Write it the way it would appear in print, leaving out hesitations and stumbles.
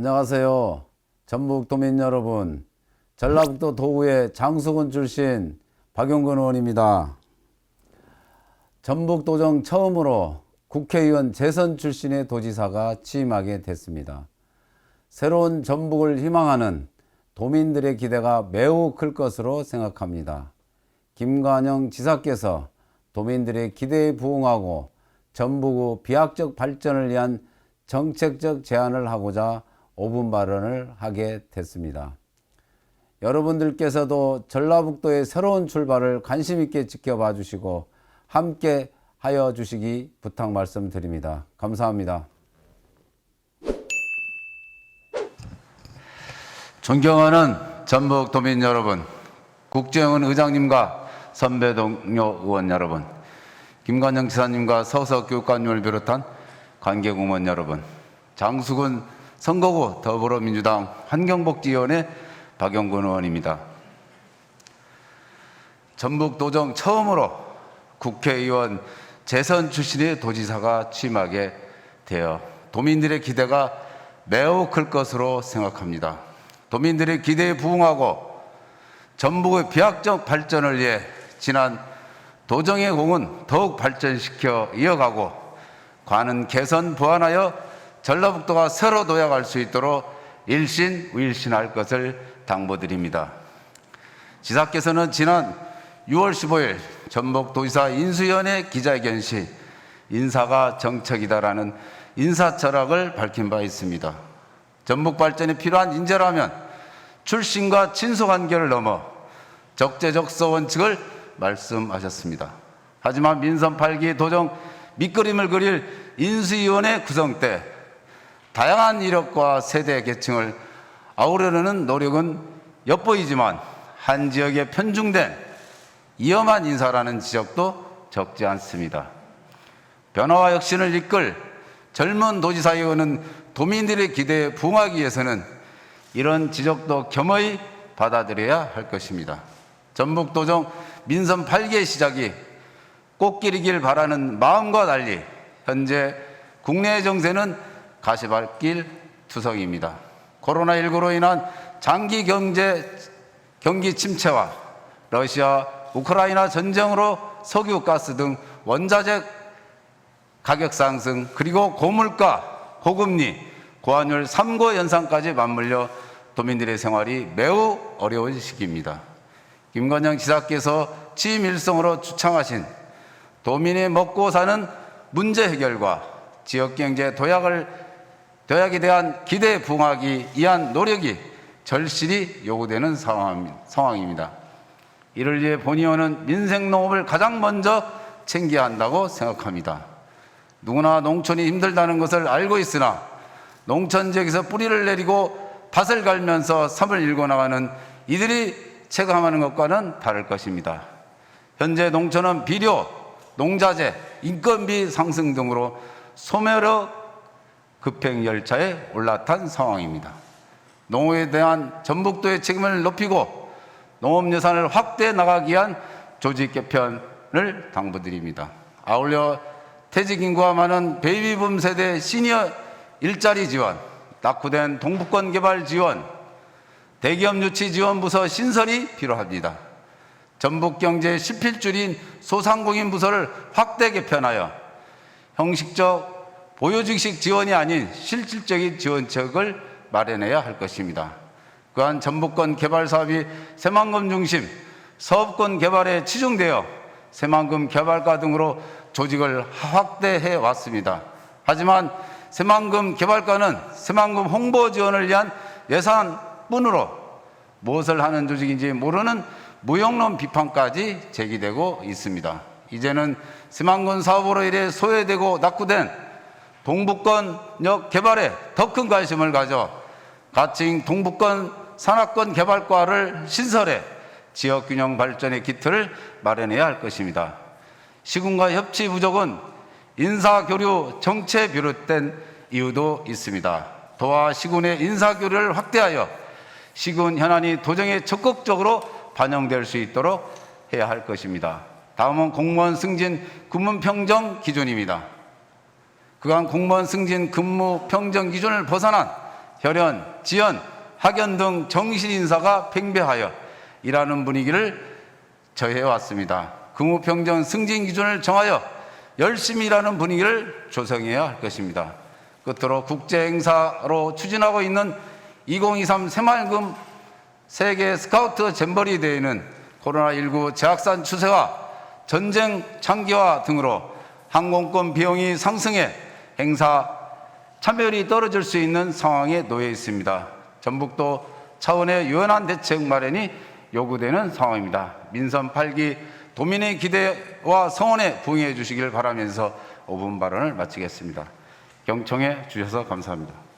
안녕하세요. 전북도민 여러분, 전라북도 도구의 장수군 출신 박용근 의원입니다. 전북도정 처음으로 국회의원 재선 출신의 도지사가 취임하게 됐습니다. 새로운 전북을 희망하는 도민들의 기대가 매우 클 것으로 생각합니다. 김관영 지사께서 도민들의 기대에 부응하고 전북의 비약적 발전을 위한 정책적 제안을 하고자 5분 발언을 하게 됐습니다. 여러분들께서도 전라북도의 새로운 출발을 관심 있게 지켜봐 주시고 함께 하여 주시기 부탁 말씀드립니다. 감사합니다. 존경하는 전북도민 여러분, 국정원 의장님과 선배 동료 의원 여러분, 김관영 지사님과 서석 교육관님을 비롯한 관계공무원 여러분, 장수군 선거구 더불어민주당 환경복지위원회 박용근 의원입니다. 전북도정 처음으로 국회의원 재선 출신의 도지사가 취임하게 되어 도민들의 기대가 매우 클 것으로 생각합니다. 도민들의 기대에 부응하고 전북의 비약적 발전을 위해 지난 도정의 공은 더욱 발전시켜 이어가고 관은 개선 보완하여 전라북도가 새로 도약할 수 있도록 일신위일신할 것을 당부드립니다. 지사께서는 지난 6월 15일 전북도지사 인수위원회 기자회견 시 인사가 정책이다라는 인사철학을 밝힌 바 있습니다. 전북 발전에 필요한 인재라면 출신과 친소관계를 넘어 적재적소 원칙을 말씀하셨습니다. 하지만 민선 8기 도정 밑그림을 그릴 인수위원회 구성 때 다양한 이력과 세대 계층을 아우르려는 노력은 엿보이지만 한 지역에 편중된 위험한 인사라는 지적도 적지 않습니다. 변화와 혁신을 이끌 젊은 도지사위원은 도민들의 기대에 부응하기 위해서는 이런 지적도 겸허히 받아들여야 할 것입니다. 전북도정 민선 8기의 시작이 꽃길이길 바라는 마음과 달리 현재 국내 정세는 가시밭길 투성입니다. 코로나19로 인한 장기 경기 침체와 러시아, 우크라이나 전쟁으로 석유, 가스 등 원자재 가격 상승, 그리고 고물가, 고금리, 고환율 3고 현상까지 맞물려 도민들의 생활이 매우 어려운 시기입니다. 김관영 지사께서 취임 일성으로 주창하신 도민의 먹고 사는 문제 해결과 지역경제 도약에 대한 기대에 부응하기 위한 노력이 절실히 요구되는 상황입니다. 이를 위해 본의원은 민생농업을 가장 먼저 챙겨야 한다고 생각합니다. 누구나 농촌이 힘들다는 것을 알고 있으나 농촌 지역에서 뿌리를 내리고 밭을 갈면서 삶을 일궈나가는 이들이 체감하는 것과는 다를 것입니다. 현재 농촌은 비료, 농자재, 인건비 상승 등으로 소멸의 급행열차에 올라탄 상황입니다. 농업에 대한 전북도의 책임을 높이고 농업 예산을 확대해 나가기 위한 조직 개편을 당부드립니다. 아울러 퇴직 인구가 많은 베이비붐 세대 시니어 일자리 지원, 낙후된 동북권 개발 지원, 대기업 유치 지원 부서 신설이 필요합니다. 전북 경제의 실필줄인 소상공인 부서를 확대 개편하여 형식적 보여주기식 지원이 아닌 실질적인 지원책을 마련해야 할 것입니다. 또한 전북권 개발 사업이 새만금 중심 사업권 개발에 치중되어 새만금 개발과 등으로 조직을 확대해 왔습니다. 하지만 새만금 개발과는 새만금 홍보 지원을 위한 예산뿐으로 무엇을 하는 조직인지 모르는 무용론 비판까지 제기되고 있습니다. 이제는 새만금 사업으로 인해 소외되고 낙후된 동북권역 개발에 더 큰 관심을 가져 가칭 동북권 산악권 개발과를 신설해 지역균형 발전의 기틀을 마련해야 할 것입니다. 시군과 협치 부족은 인사교류 정체에 비롯된 이유도 있습니다. 도와 시군의 인사교류를 확대하여 시군 현안이 도정에 적극적으로 반영될 수 있도록 해야 할 것입니다. 다음은 공무원 승진 근무 평정 기준입니다. 그간 공무원 승진 근무 평정 기준을 벗어난 혈연, 지연, 학연 등 정신인사가 팽배하여 일하는 분위기를 저해왔습니다. 근무평등 승진 기준을 정하여 열심히 일하는 분위기를 조성해야 할 것입니다. 끝으로 국제행사로 추진하고 있는 2023 새마을금 세계 스카우트 잼버리 대회는 코로나19 재확산 추세와 전쟁 장기화 등으로 항공권 비용이 상승해 행사 참여율이 떨어질 수 있는 상황에 놓여 있습니다. 전북도 차원의 유연한 대책 마련이 요구되는 상황입니다. 민선 8기 도민의 기대와 성원에 부응해 주시길 바라면서 5분 발언을 마치겠습니다. 경청해 주셔서 감사합니다.